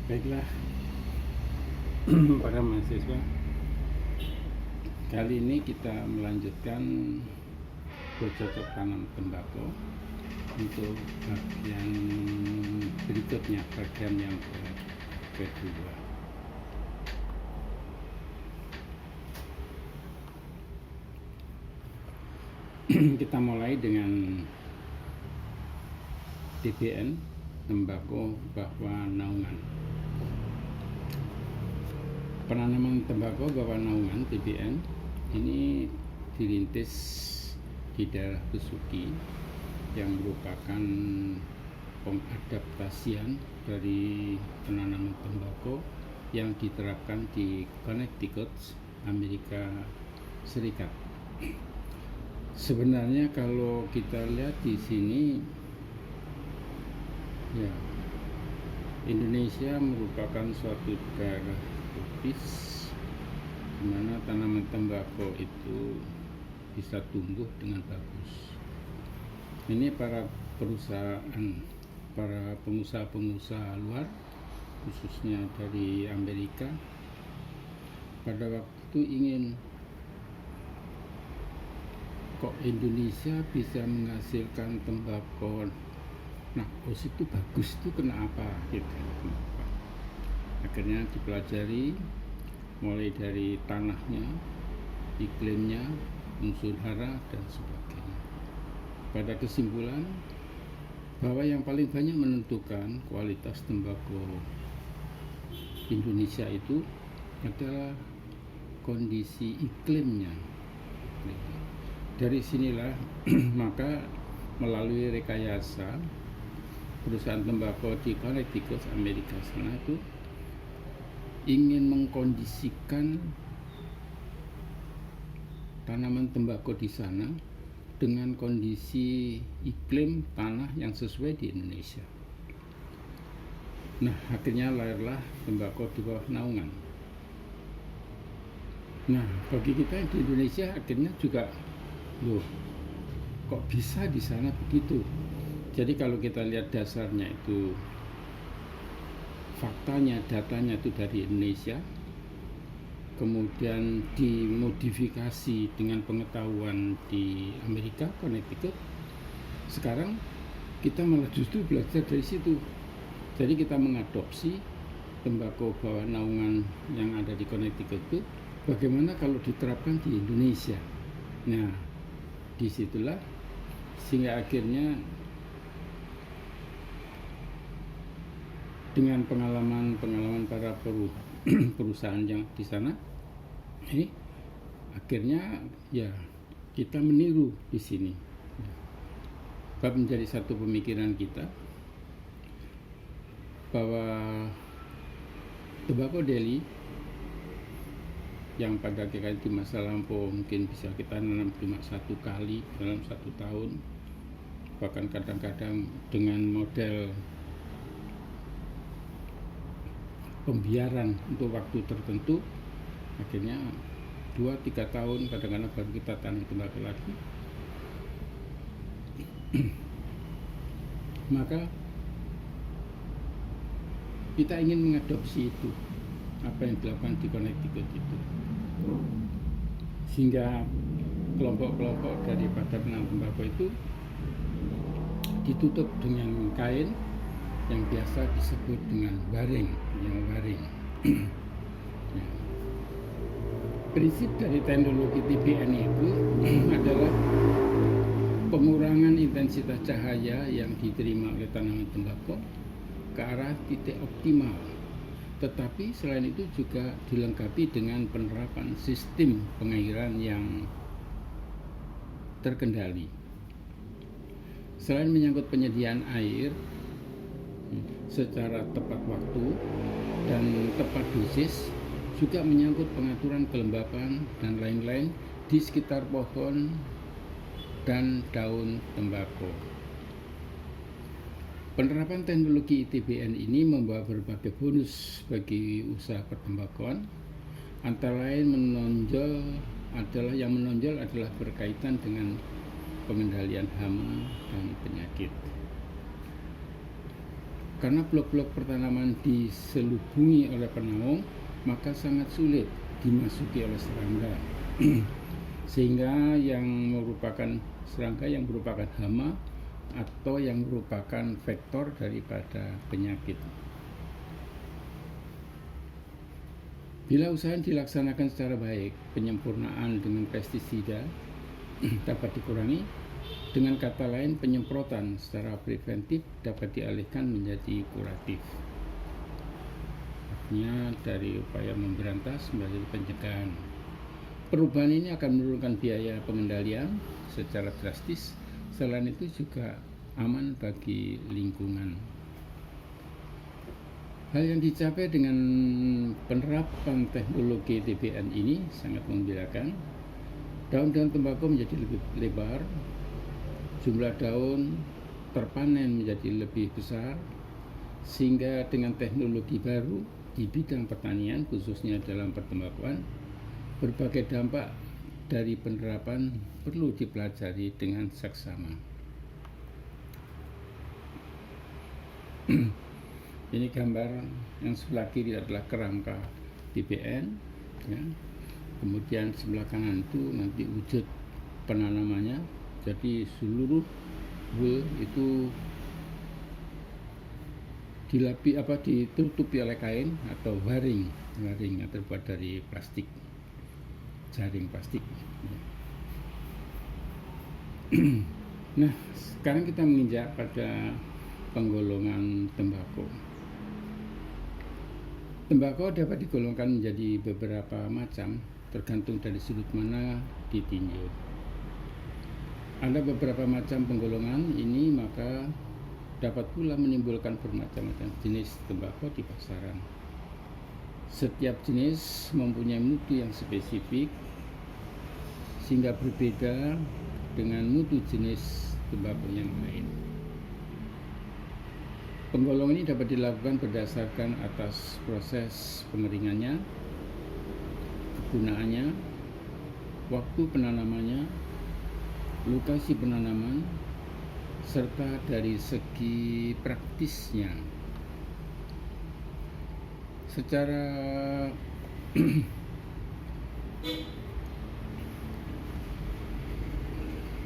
Baiklah, para mahasiswa, kali ini kita melanjutkan bercocok tanam tembakau untuk bagian berikutnya, bagian yang kedua. Kita mulai dengan TBN, tembakau bawah naungan. Penanaman tembakau bawah naungan TBN ini dirintis di daerah Besuki yang merupakan pengadaptasian dari penanaman tembakau yang diterapkan di Connecticut, Amerika Serikat. Sebenarnya kalau kita lihat di sini, ya, Indonesia merupakan suatu daerah tropis di mana tanaman tembakau itu bisa tumbuh dengan bagus. Ini para pengusaha-pengusaha luar, khususnya dari Amerika, pada waktu ingin, kok Indonesia bisa menghasilkan tembakau, nah itu bagus, itu kenapa gitu. Akhirnya dipelajari mulai dari tanahnya, iklimnya, unsur hara dan sebagainya. Pada kesimpulan bahwa yang paling banyak menentukan kualitas tembakau Indonesia itu adalah kondisi iklimnya. Dari sinilah maka melalui rekayasa perusahaan tembakau di Connecticut, Amerika sana itu ingin mengkondisikan tanaman tembakau di sana dengan kondisi iklim tanah yang sesuai di Indonesia. Nah, akhirnya lahirlah tembakau di bawah naungan. Nah, bagi kita di Indonesia akhirnya juga, loh, kok bisa di sana begitu? Jadi kalau kita lihat dasarnya itu, faktanya, datanya itu dari Indonesia, kemudian dimodifikasi dengan pengetahuan di Amerika, Connecticut. Sekarang kita malah justru belajar dari situ. Jadi kita mengadopsi tembakau bawah naungan yang ada di Connecticut itu, bagaimana kalau diterapkan di Indonesia. Nah, disitulah sehingga akhirnya dengan pengalaman para perusahaan yang di sana, ini akhirnya ya kita meniru di sini. Bab menjadi satu pemikiran kita bahwa tembakau Delhi yang pada kali di masa lampau mungkin bisa kita nanam cuma satu kali dalam satu tahun, bahkan kadang-kadang dengan model pembiaran untuk waktu tertentu, akhirnya 2-3 tahun kadang-kadang baru kita tanam tembakau lagi. Maka kita ingin mengadopsi itu, apa yang dilakukan di Connecticut itu, sehingga kelompok-kelompok daripada penanam tembakau itu ditutup dengan kain yang biasa disebut dengan waring. Ya. Prinsip dari teknologi TBN itu adalah pengurangan intensitas cahaya yang diterima oleh tanaman tembakau ke arah titik optimal. Tetapi selain itu juga dilengkapi dengan penerapan sistem pengairan yang terkendali. Selain menyangkut penyediaan air secara tepat waktu dan tepat dosis, juga menyangkut pengaturan kelembapan dan lain-lain di sekitar pohon dan daun tembakau. Penerapan teknologi TBN ini membawa berbagai bonus bagi usaha pertembakauan. Antara lain yang menonjol adalah berkaitan dengan pengendalian hama dan penyakit. Karena blok-blok pertanaman diselubungi oleh penaung, maka sangat sulit dimasuki oleh serangga. Sehingga yang merupakan serangga yang merupakan hama atau yang merupakan vektor daripada penyakit. Bila usaha dilaksanakan secara baik, penyempurnaan dengan pestisida dapat dikurangi. Dengan kata lain, penyemprotan secara preventif dapat dialihkan menjadi kuratif. Artinya dari upaya memberantas menjadi pencegahan. Perubahan ini akan menurunkan biaya pengendalian secara drastis. Selain itu juga aman bagi lingkungan. Hal yang dicapai dengan penerapan teknologi TBN ini sangat menggembirakan. Daun-daun tembakau menjadi lebih lebar, jumlah daun terpanen menjadi lebih besar, sehingga dengan teknologi baru di bidang pertanian, khususnya dalam pertembakuan, berbagai dampak dari penerapan perlu dipelajari dengan seksama. Ini gambar yang sebelah kiri adalah kerangka TBN, ya. Kemudian sebelah kanan itu nanti wujud penanamannya. Jadi seluruh wool itu ditutupi oleh kain atau waring yang terbuat dari plastik, jaring plastik. Nah, sekarang kita menginjak pada penggolongan tembakau. Tembakau dapat digolongkan menjadi beberapa macam, tergantung dari sudut mana ditinjau. Ada beberapa macam penggolongan ini, maka dapat pula menimbulkan bermacam-macam jenis tembakau di pasaran. Setiap jenis mempunyai mutu yang spesifik, sehingga berbeda dengan mutu jenis tembakau yang lain. Penggolongan ini dapat dilakukan berdasarkan atas proses pengeringannya, kegunaannya, waktu penanamannya, lokasi penanaman, serta dari segi praktisnya. Secara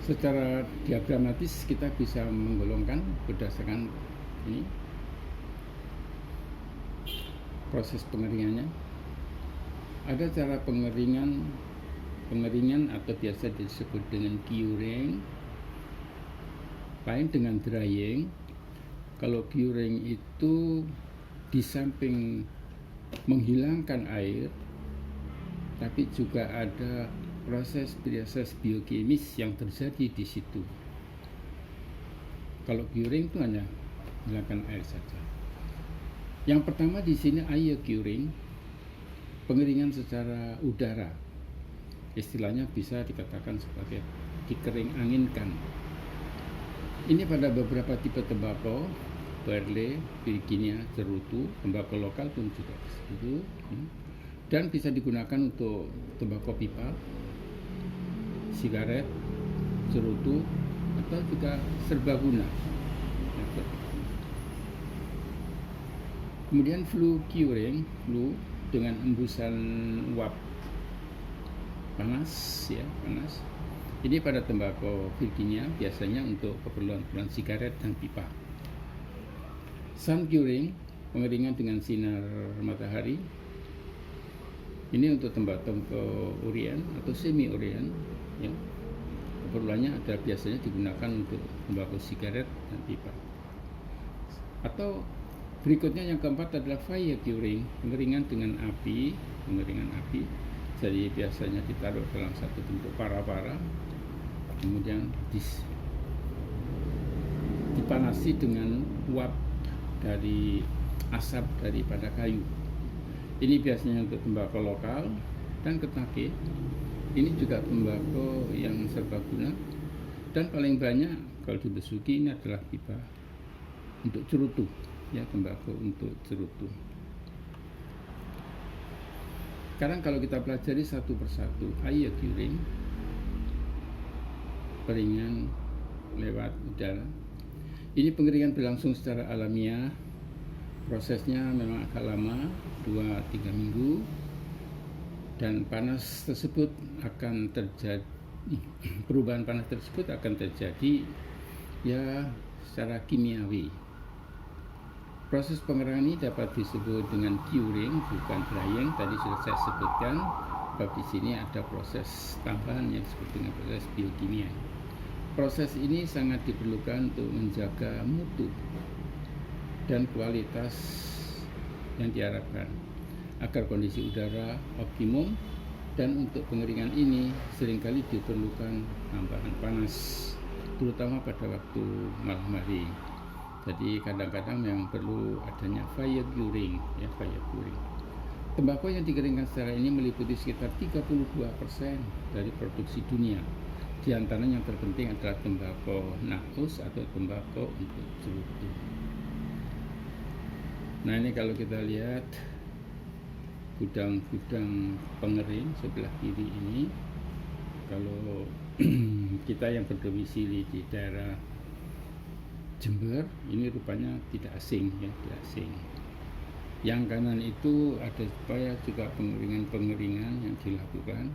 secara diagramatis kita bisa menggolongkan berdasarkan ini proses pengeringannya. Ada cara pengeringan atau biasa disebut dengan curing, lain dengan drying. Kalau curing itu di samping menghilangkan air, tapi juga ada proses biokimis yang terjadi di situ. Kalau curing itu hanya menghilangkan air saja. Yang pertama di sini air curing, pengeringan secara udara. Istilahnya bisa dikatakan sebagai dikering anginkan. Ini pada beberapa tipe tembakau, Burley, Virginia, cerutu, tembakau lokal pun juga itu, dan bisa digunakan untuk tembakau pipa, sigaret, cerutu, atau juga serbaguna. Kemudian flue curing, flue dengan embusan uap panas, ya, panas. Ini pada tembakau Virginia biasanya untuk keperluan sigaret dan pipa. Sun curing, pengeringan dengan sinar matahari. Ini untuk tembakau Orient atau semi Orient, ya. Keperluannya adalah biasanya digunakan untuk tembakau sigaret dan pipa. Atau berikutnya yang keempat adalah fire curing, pengeringan dengan api, Jadi biasanya ditaruh dalam satu bentuk para-para, kemudian dipanasi dengan uap dari asap daripada kayu. Ini biasanya untuk tembakau lokal dan ketake. Ini juga tembakau yang serbaguna, dan paling banyak kalau dibesuki ini adalah pipa untuk cerutu, ya, tembakau untuk cerutu. Sekarang kalau kita pelajari satu persatu, air curing, pengeringan lewat udara. Ini pengeringan berlangsung secara alamiah Prosesnya memang agak lama, 2-3 minggu, dan panas tersebut akan terjadi, perubahan panas tersebut akan terjadi ya secara kimiawi. Proses pengerangan ini dapat disebut dengan curing, bukan drying. Tadi sudah saya sebutkan bahwa di sini ada proses tambahan yang disebut dengan proses biokimia. Proses ini sangat diperlukan untuk menjaga mutu dan kualitas yang diharapkan agar kondisi udara optimum, dan untuk pengeringan ini seringkali diperlukan tambahan panas, terutama pada waktu malam hari. Jadi kadang-kadang memang perlu adanya fire curing, ya, fire curing. Tembakau yang dikeringkan secara ini meliputi sekitar 32% dari produksi dunia. Di antaranya yang terpenting adalah tembakau nakus atau tembakau untuk cerutu. Nah, ini kalau kita lihat gudang-gudang pengering sebelah kiri ini, kalau kita yang berdomisili di daerah Jember, ini rupanya tidak asing, ya, tidak asing. Yang kanan itu ada juga pengeringan-pengeringan yang dilakukan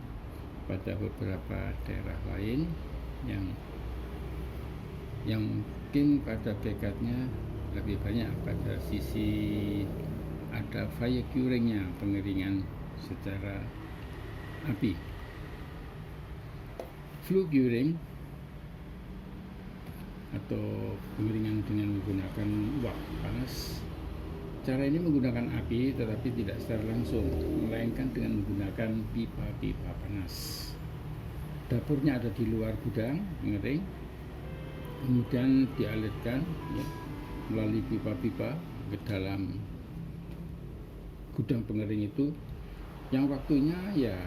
pada beberapa daerah lain yang mungkin pada dekatnya lebih banyak pada sisi ada fire curingnya, pengeringan secara api. Flue curing atau pengeringan dengan menggunakan uap panas. Cara ini menggunakan api tetapi tidak secara langsung, melainkan dengan menggunakan pipa-pipa panas. Dapurnya ada di luar gudang pengering, kemudian dialirkan, ya, melalui pipa-pipa ke dalam gudang pengering itu, yang waktunya ya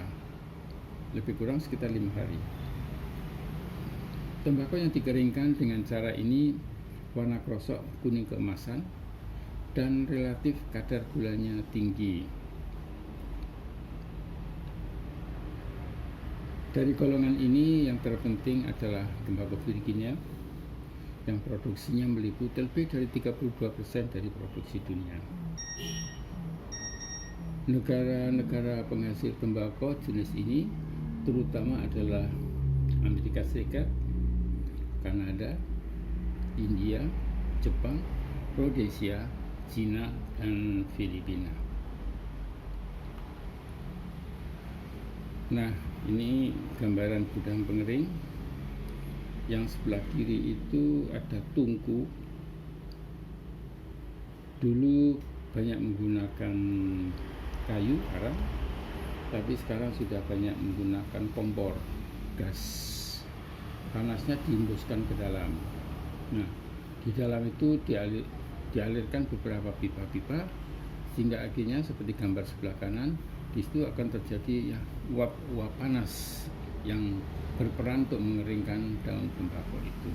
lebih kurang sekitar 5 hari. Tembakau yang dikeringkan dengan cara ini warna krosok kuning keemasan dan relatif kadar gulanya tinggi. Dari golongan ini yang terpenting adalah tembakau Virginia yang produksinya meliputi lebih dari 32% dari produksi dunia. Negara-negara penghasil tembakau jenis ini terutama adalah Amerika Serikat, Kanada, India, Jepang, Rhodesia, Cina, dan Filipina. Nah, ini gambaran gudang pengering. Yang sebelah kiri itu ada tungku. Dulu banyak menggunakan kayu arang, tapi sekarang sudah banyak menggunakan kompor gas. Panasnya dihembuskan ke dalam. Nah, di dalam itu dialirkan beberapa pipa-pipa sehingga akhirnya seperti gambar sebelah kanan, di situ akan terjadi ya, uap panas yang berperan untuk mengeringkan daun tembakau itu.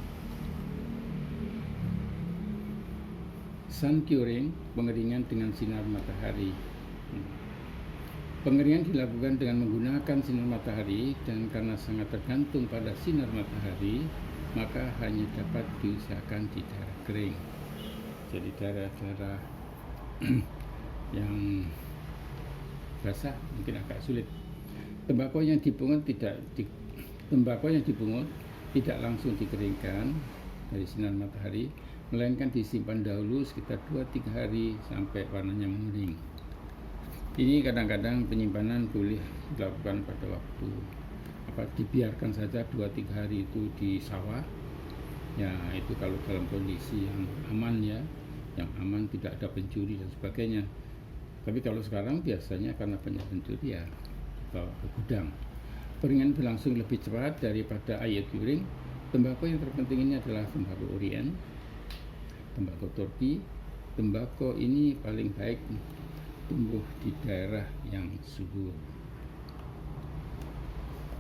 Sun curing, pengeringan dengan sinar matahari. Pengeringan dilakukan dengan menggunakan sinar matahari, dan karena sangat tergantung pada sinar matahari, maka hanya dapat diusahakan di daerah kering. Jadi daerah-daerah yang basah mungkin agak sulit. Tembakau yang dipungut tidak langsung dikeringkan dari sinar matahari, melainkan disimpan dahulu sekitar 2-3 hari sampai warnanya mengering. Ini kadang-kadang penyimpanan boleh dilakukan pada waktu dibiarkan saja 2-3 hari itu di sawah. Ya, itu kalau dalam kondisi yang aman, ya, yang aman, tidak ada pencuri dan sebagainya. Tapi kalau sekarang biasanya karena banyak pencuri, ya dibawa ke gudang. Pengeringan berlangsung lebih cepat daripada air curing. Tembakau yang terpenting ini adalah tembakau Orient, tembakau Turki. Tembakau ini paling baik tumbuh di daerah yang subur.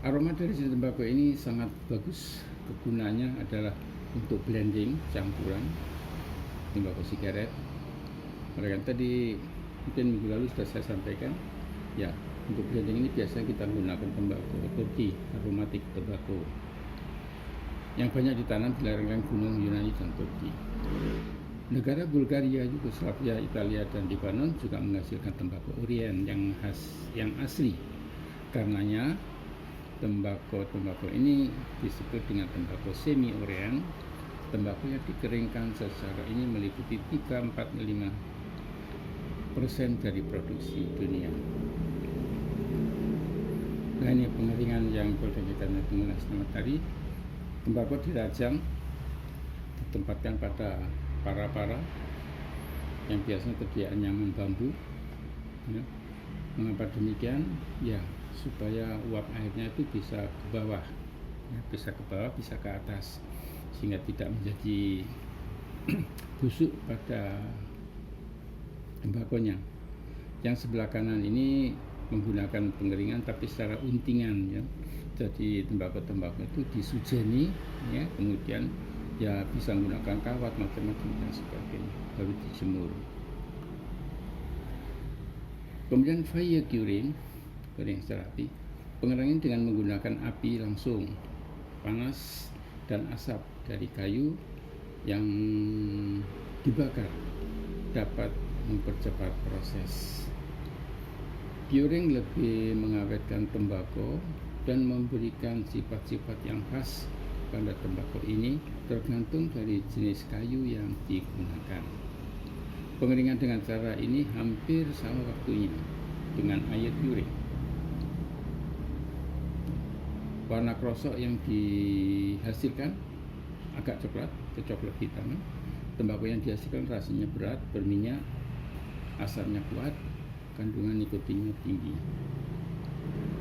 Aroma dari jenis tembakau ini sangat bagus. Kegunaannya adalah untuk blending, campuran tembakau sigaret. Mereka tadi mungkin minggu lalu sudah saya sampaikan, ya, untuk blending ini biasanya kita menggunakan tembakau Turki, aromatik tembakau, yang banyak ditanam di lereng-lereng gunung Yunani dan Turki. Negara Bulgaria, Yugoslavia, Italia, dan Lebanon juga menghasilkan tembakau Orient yang asli. Karenanya tembakau ini disebut dengan tembakau semi Orient. Tembakau yang dikeringkan secara ini meliputi 3-5% dari produksi dunia. Nah, ini pengeringan yang boleh kita mengenai tadi. Tembakau dirajang, ditempatkan pada para yang biasanya terdiam nyaman bambu. Ya. Mengapa demikian? Ya, supaya uap airnya itu bisa ke bawah, ya, bisa ke bawah, bisa ke atas, sehingga tidak menjadi busuk pada tembakonya. Yang sebelah kanan ini menggunakan pengeringan tapi secara untingan, ya. Jadi tembakau itu disujeni, ya, kemudian ya bisa menggunakan kawat macam-macam dan sebagainya, baru dijemur. Kemudian fire curing, kering secara api, pengeringan dengan menggunakan api langsung, panas dan asap dari kayu yang dibakar dapat mempercepat proses. Curing lebih mengawetkan tembakau dan memberikan sifat-sifat yang khas pada tembakau ini tergantung dari jenis kayu yang digunakan. Pengeringan dengan cara ini hampir sama waktunya dengan air curing. Warna krosok yang dihasilkan agak coklat, kecoklat hitam. Tembakau yang dihasilkan rasanya berat, berminyak, asapnya kuat, kandungan nikotinnya tinggi.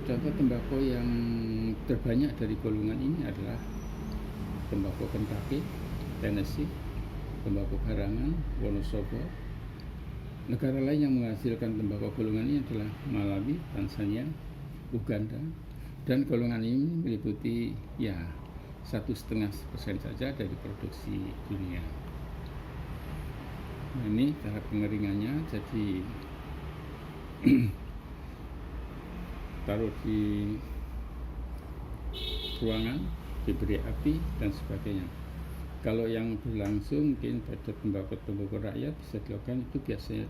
Contoh tembakau yang terbanyak dari golongan ini adalah tembakau Kentucky, Tennessee, tembakau Garangan, Wonosobo. Negara lain yang menghasilkan tembakau golongan ini adalah Malawi, Tanzania, Uganda, dan golongan ini meliputi ya 1,5% saja dari produksi dunia. Nah, ini cara pengeringannya. Jadi taruh di ruangan, diberi api dan sebagainya. Kalau yang berlangsung mungkin pada tembakau rakyat bisa dilakukan itu biasanya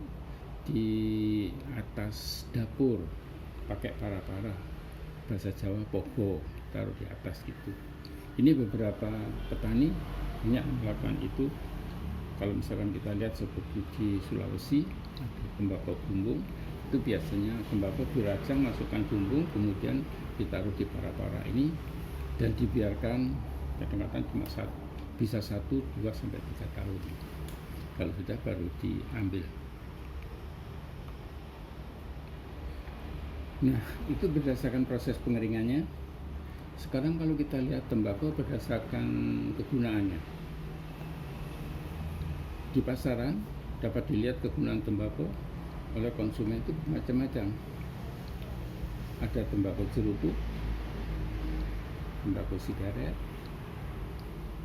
di atas dapur pakai para bahasa Jawa pogo, taruh di atas gitu. Ini beberapa petani banyak melakukan itu. Kalau misalkan kita lihat seperti di Sulawesi ada tembakau bumbung, itu biasanya tembakau dirajang, masukkan bumbung, kemudian ditaruh di para ini dan dibiarkan kadang-kadang cuma bisa 1, 2 sampai 3 tahun. Kalau sudah baru diambil. Nah, itu berdasarkan proses pengeringannya. Sekarang kalau kita lihat tembakau berdasarkan kegunaannya. Di pasaran dapat dilihat kegunaan tembakau oleh konsumen itu macam-macam. Ada tembakau cerutu, tembakau sigaret,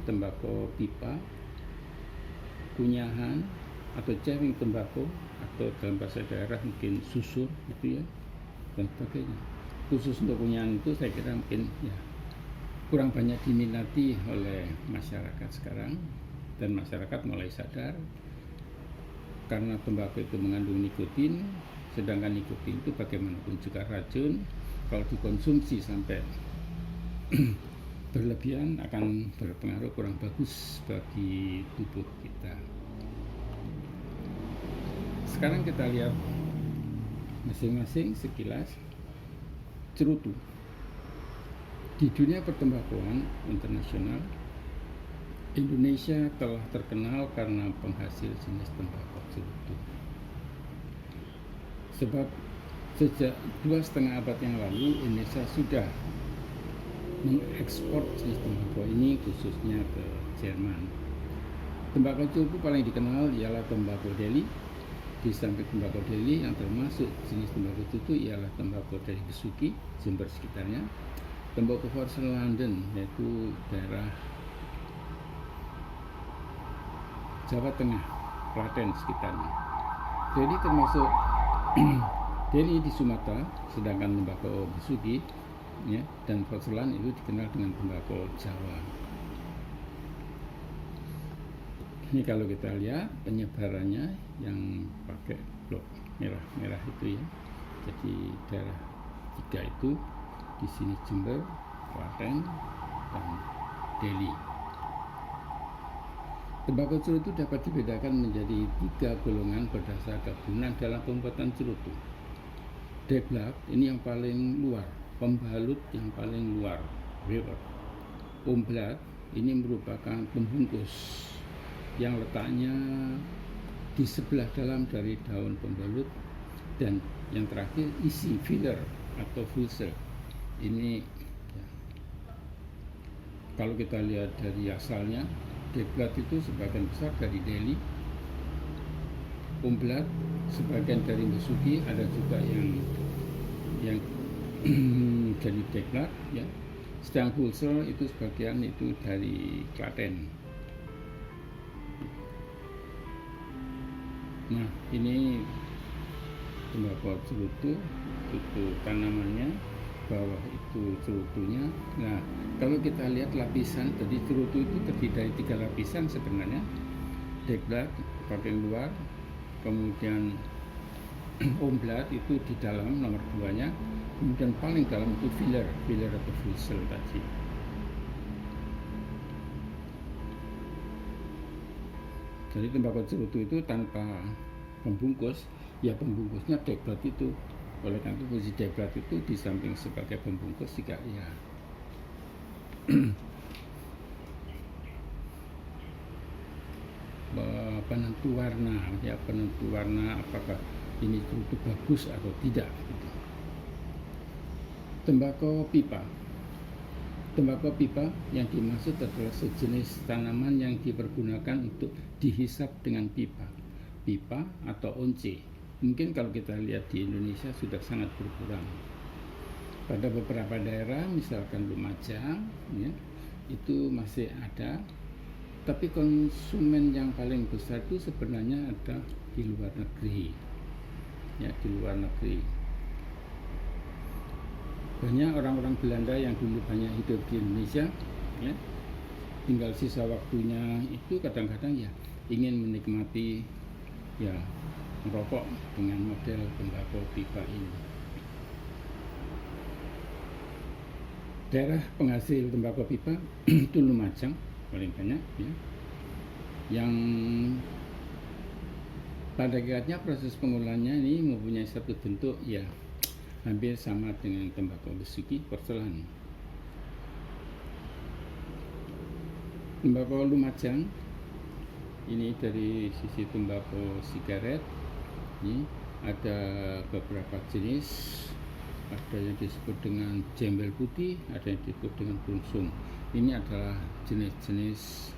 tembakau pipa, kunyahan atau jaring tembakau, atau dalam bahasa daerah mungkin susur gitu ya, dan sebagainya. Khusus untuk kunyahan itu saya kira mungkin ya kurang banyak diminati oleh masyarakat sekarang, dan masyarakat mulai sadar karena tembakau itu mengandung nikotin, sedangkan nikotin itu bagaimanapun juga racun. Kalau dikonsumsi sampai berlebihan akan berpengaruh kurang bagus bagi tubuh kita. Sekarang kita lihat masing-masing sekilas. Cerutu. Di dunia pertembakuan internasional, Indonesia telah terkenal karena penghasil jenis tembakau cerutu. Sebab sejak 2,5 abad yang lalu Indonesia sudah mengekspor jenis tembakau ini khususnya ke Jerman. Tembakau cerutu paling dikenal ialah tembakau Delhi. Di samping tembakau Delhi yang termasuk jenis tembakau cerutu ialah tembakau dari Besuki, Jember sekitarnya, tembakau Forsen London yaitu daerah Jawa Tengah, Klaten sekitarnya. Jadi termasuk Delhi di Sumatera, sedangkan tembakau Besuki ya, dan Porselan itu dikenal dengan tembakau Jawa. Ini kalau kita lihat penyebarannya yang pakai blok merah-merah itu ya. Jadi daerah 3 itu di sini Jember, Klaten, dan Delhi. Tembakau cerutu dapat dibedakan menjadi 3 golongan berdasar kegunan dalam pembuatan cerutu. Deglak ini yang paling luar, pembalut yang paling luar, weaver. Omblat ini merupakan pembungkus yang letaknya di sebelah dalam dari daun pembalut, dan yang terakhir isi filler atau fusel. Ini ya, kalau kita lihat dari asalnya, Deglat itu sebagian besar dari Delhi, Omblat sebagian dari Mesuki, ada juga yang dari Deglat ya. Sedang Fulser itu sebagian itu dari Klaten. Nah, ini tembakau cerutu, itu tanamannya, bawah itu cerutunya. Nah, kalau kita lihat lapisan, jadi cerutu itu terdiri dari 3 lapisan sebenarnya. Deglat bagian luar, kemudian omblat itu di dalam nomor 2-nya, kemudian paling dalam itu filler atau fusel tadi. Jadi tembakau cerutu itu tanpa pembungkus, ya pembungkusnya Deglat itu. Oleh karena itu fungsi Deglat itu di samping sebagai pembungkus juga ya penentu warna, ya penentu warna apakah ini cerutu bagus atau tidak gitu. Tembakau pipa. Tembakau pipa yang dimaksud adalah sejenis tanaman yang dipergunakan untuk dihisap dengan pipa atau once. Mungkin kalau kita lihat di Indonesia sudah sangat berkurang. Pada beberapa daerah, misalkan Lumajang, ya, itu masih ada. Tapi konsumen yang paling besar itu sebenarnya ada di luar negeri, ya di luar negeri. Banyak orang-orang Belanda yang dulu banyak hidup di Indonesia, ya, tinggal sisa waktunya itu kadang-kadang ya ingin menikmati ya merokok dengan model tembakau pipa ini. Daerah penghasil tembakau pipa itu Lumajang paling banyak ya, yang pada hakikatnya proses pengolahannya ini mempunyai satu bentuk ya hampir sama dengan tembakau Mesuki, porselan. Tembakau Lumajang ini dari sisi tembakau sigaret ini ada beberapa jenis, ada yang disebut dengan jembel putih, ada yang disebut dengan brungsum. Ini adalah jenis-jenis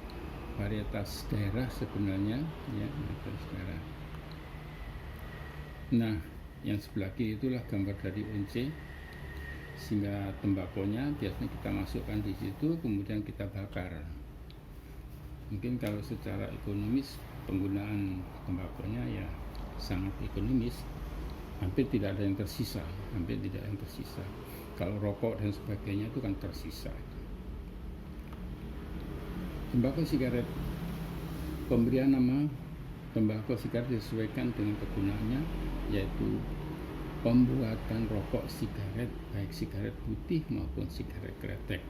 varietas daerah sebenarnya ya, varietas daerah. Nah, yang sebelah kiri itulah gambar dari once, sehingga tembakonya biasanya kita masukkan di situ kemudian kita bakar. Mungkin kalau secara ekonomis penggunaan tembakonya ya sangat ekonomis, hampir tidak ada yang tersisa, Kalau rokok dan sebagainya itu kan tersisa. Tembakau sigaret, pemberian nama tembakau sigaret disesuaikan dengan kegunaannya, yaitu pembuatan rokok sigaret, baik sigaret putih maupun sigaret kretek.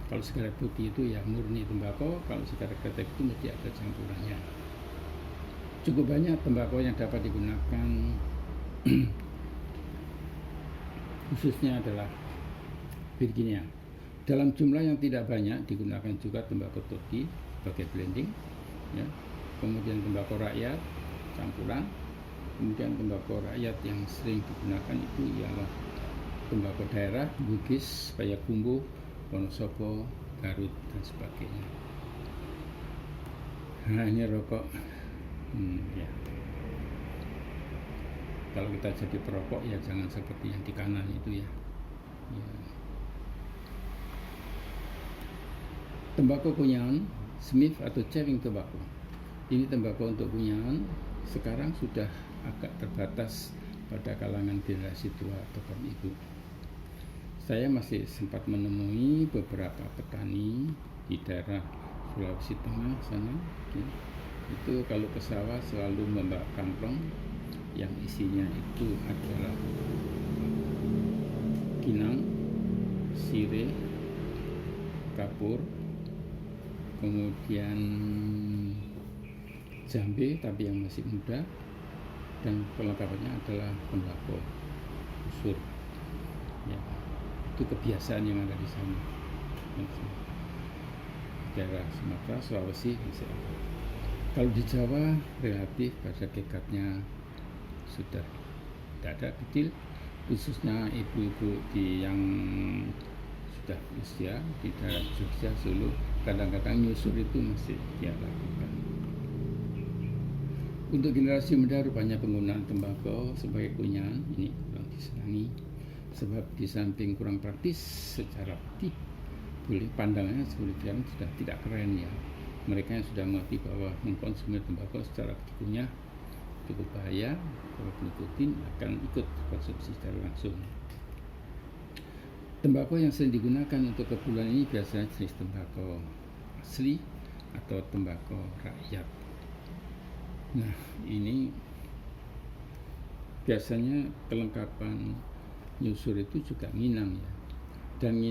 Kalau sigaret putih itu ya murni tembakau, kalau sigaret kretek itu mesti ada campurannya. Cukup banyak tembakau yang dapat digunakan khususnya adalah Virginia. Dalam jumlah yang tidak banyak digunakan juga tembakau Turki sebagai blending, ya. Kemudian tembakau rakyat campuran, kemudian tembakau rakyat yang sering digunakan itu ialah tembakau daerah Bugis, Payakumbuh, Wonosobo, Garut dan sebagainya. Nah, ini rokok. Ya. Kalau kita jadi perokok ya jangan seperti yang di kanan itu ya. Tembakau kunyangan, Smith atau chewing tobacco. Ini tembakau untuk kunyangan sekarang sudah agak terbatas pada kalangan generasi tua atau kaum ibu. Saya masih sempat menemui beberapa petani di daerah Sulawesi Tengah sana ya. Itu kalau ke sawah selalu membawa kantong yang isinya itu adalah kinang, sirih, kapur, kemudian jambe tapi yang masih muda, dan perlengkapannya adalah tembakau usur ya. Itu kebiasaan yang ada di sana, daerah Sumatera, Sulawesi masih ada. Kalau di Jawa relatif pada kekatnya sudah tidak ada, kecil, khususnya ibu-ibu yang sudah usia di daerah Jogja, Solo, kadang-kadang nyusur itu masih dia lakukan. Untuk generasi muda rupanya penggunaan tembakau sebagai kunyahan ini kurang disenangi, sebab di samping kurang praktis secara praktik, boleh pandangannya sebenarnya sudah tidak keren ya. Mereka yang sudah mengerti bahwa mengkonsumsi tembakau secara dikunyah cukup bahaya, kalau nikotin akan ikut konsumsi secara langsung. Tembakau yang sering digunakan untuk keperluan ini biasanya jenis tembakau asli atau tembakau rakyat. Nah, ini biasanya kelengkapan nyusur itu juga nginang ya, dan nginang